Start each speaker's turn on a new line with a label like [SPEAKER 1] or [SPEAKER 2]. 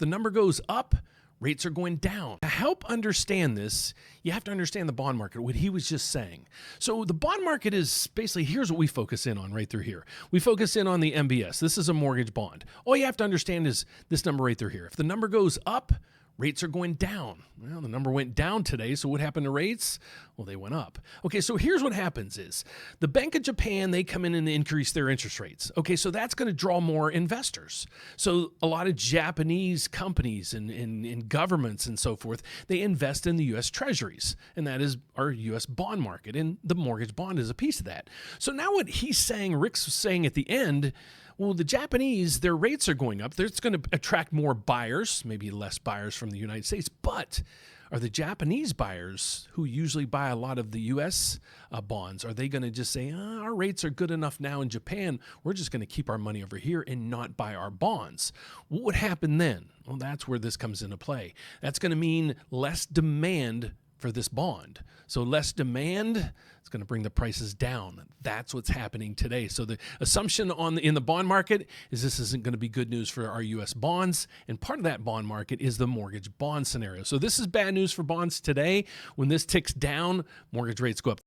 [SPEAKER 1] the number goes up, rates are going down. To help understand this, you have to understand the bond market, what he was just saying. So the bond market is basically, here's what we focus in on right through here. We focus in on the MBS. This is a mortgage bond. All you have to understand is this number right through here. If the number goes up, rates are going down. Well, the number went down today, so what happened to rates? Well, they went up. Okay, so here's what happens is the Bank of Japan, they come in and they increase their interest rates. Okay, so that's going to draw more investors. So a lot of Japanese companies and governments and so forth, they invest in the U.S. Treasuries, and that is our U.S. bond market, and the mortgage bond is a piece of that. So now what he's saying, Rick's saying at the end, well, the Japanese, their rates are going up. It's going to attract more buyers, maybe less buyers from the United States. But are the Japanese buyers who usually buy a lot of the U.S. Bonds, are they going to just say, our rates are good enough now in Japan, we're just going to keep our money over here and not buy our bonds? What would happen then? Well, that's where this comes into play. That's going to mean less demand for this bond. So less demand, it's going to bring the prices down. That's what's happening today. So the assumption in the bond market is this isn't going to be good news for our U.S. bonds, and part of that bond market is the mortgage bond scenario. So this is bad news for bonds today. When this ticks down, mortgage rates go up.